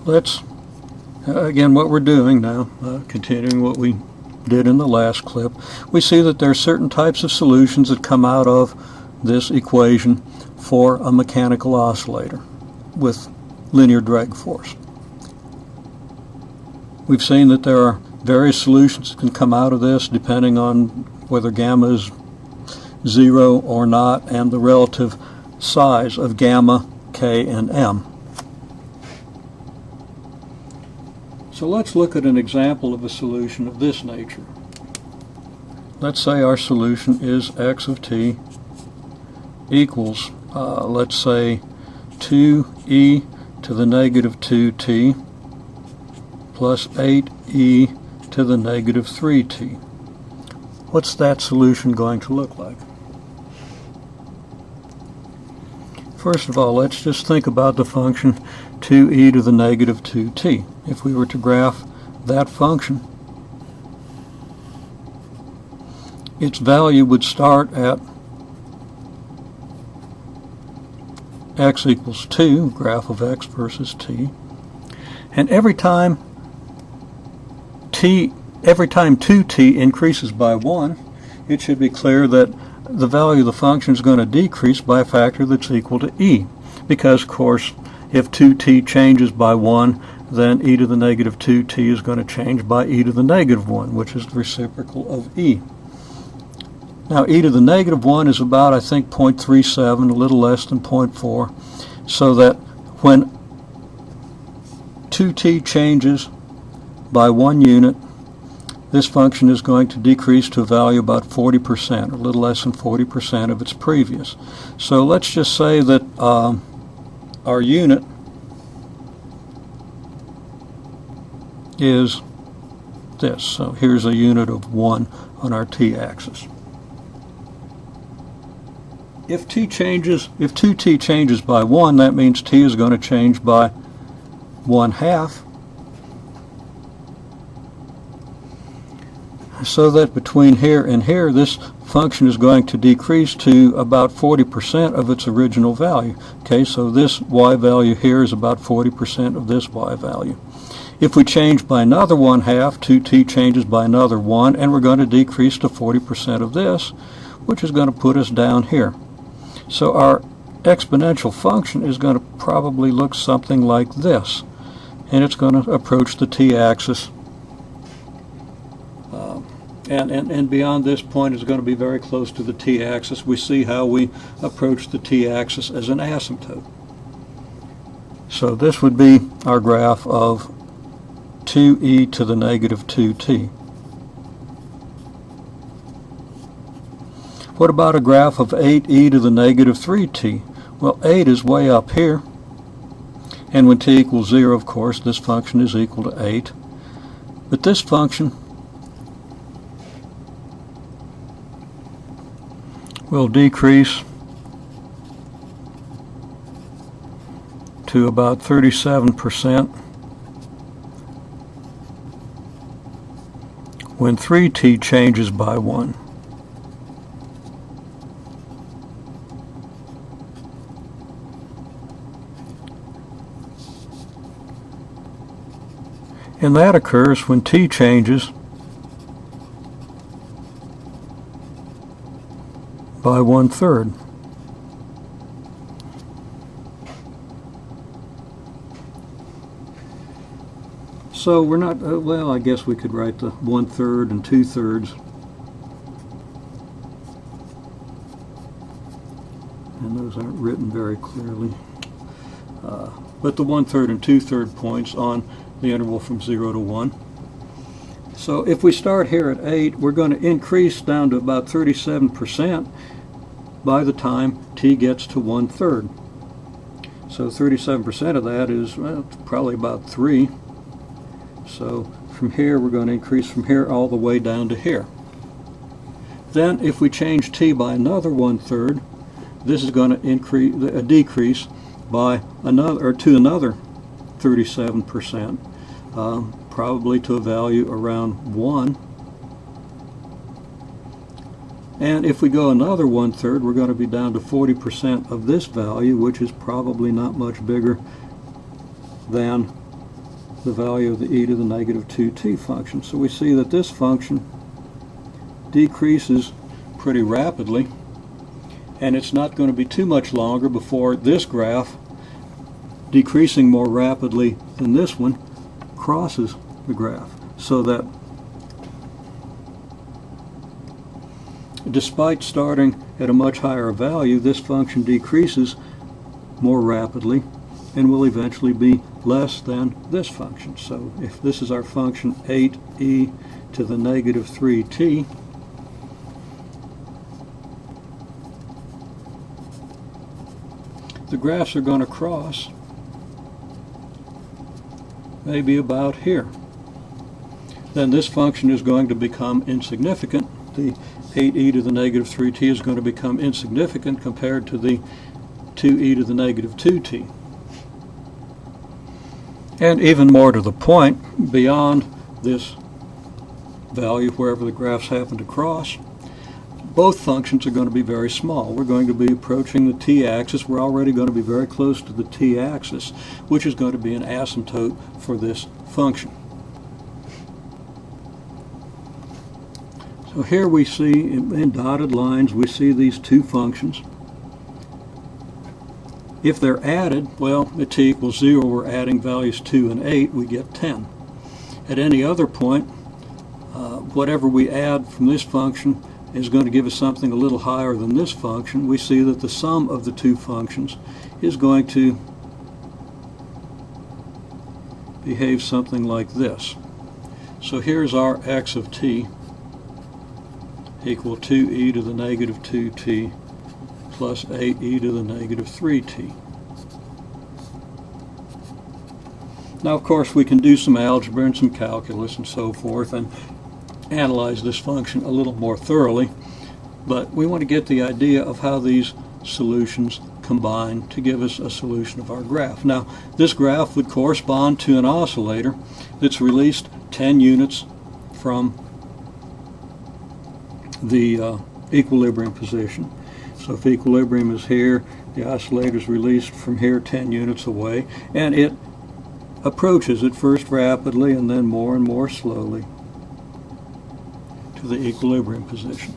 let's, again, what we're doing now, continuing what we did in the last clip, we see that there are certain types of solutions that come out of this equation for a mechanical oscillator with linear drag force. We've seen that there are various solutions that can come out of this depending on whether gamma is 0 or not and the relative size of gamma, k, and m. So let's look at an example of a solution of this nature. Let's say our solution is x of t equals, let's say, 2e to the negative 2t plus 8e to the negative 3t. What's that solution going to look like? First of all, let's just think about the function 2e to the negative 2t. If we were to graph that function, its value would start at x equals 2, graph of x versus t, and every time 2t increases by 1, it should be clear that the value of the function is going to decrease by a factor that's equal to e, because of course if 2t changes by 1, then e to the negative 2t is going to change by e to the negative 1, which is the reciprocal of e. Now e to the negative 1 is about, I think, 0.37, a little less than 0.4, so that when 2t changes by 1 unit, this function is going to decrease to a value about 40%, a little less than 40% of its previous. So let's just say that our unit is this. So here's a unit of 1 on our t-axis. If 2t changes by 1, that means t is going to change by 1/2. So that between here and here, this function is going to decrease to about 40% of its original value. Okay, so this y value here is about 40% of this y value. If we change by another 1/2, 2t changes by another 1, and we're going to decrease to 40% of this, which is going to put us down here. So our exponential function is going to probably look something like this, and it's going to approach the t-axis. And beyond this point is going to be very close to the t-axis. We see how we approach the t-axis as an asymptote. So this would be our graph of 2e to the negative 2t. What about a graph of 8e to the negative 3t? Well, 8 is way up here, and when t equals 0, of course, this function is equal to 8. But this function will decrease to about 37% when 3t changes by 1. And that occurs when t changes by 1/3. So we're not, well, I guess we could write the 1/3 and 2/3. And those aren't written very clearly. But the 1/3 and 2/3 points on the interval from 0 to 1. So if we start here at 8, we're going to increase down to about 37% by the time t gets to 1/3. So 37% of that is, well, probably about 3. So from here we're going to increase from here all the way down to here. Then if we change t by another 1/3, this is going to decrease by another, or to another 37%, probably to a value around 1. And if we go another 1/3, we're going to be down to 40% of this value, which is probably not much bigger than the value of the e to the negative 2t function. So we see that this function decreases pretty rapidly, and it's not going to be too much longer before this graph, decreasing more rapidly than this one, crosses the graph. So that despite starting at a much higher value, this function decreases more rapidly and will eventually be less than this function. So if this is our function 8e to the negative 3t, the graphs are going to cross maybe about here. Then this function is going to become insignificant. The 8e to the negative 3t is going to become insignificant compared to the 2e to the negative 2t. And even more to the point, beyond this value, wherever the graphs happen to cross, both functions are going to be very small. We're going to be approaching the t-axis. We're already going to be very close to the t-axis, which is going to be an asymptote for this function. So here we see, in dotted lines, we see these two functions. If they're added, well, at t equals 0, we're adding values 2 and 8, we get 10. At any other point, whatever we add from this function is going to give us something a little higher than this function. We see that the sum of the two functions is going to behave something like this. So here's our x of t equal 2e to the negative 2t plus 8e to the negative 3t. Now, of course, we can do some algebra and some calculus and so forth and analyze this function a little more thoroughly, but we want to get the idea of how these solutions combine to give us a solution of our graph. Now, this graph would correspond to an oscillator that's released 10 units from the equilibrium position. So if equilibrium is here, the oscillator is released from here 10 units away, and it approaches at first rapidly and then more and more slowly to the equilibrium position.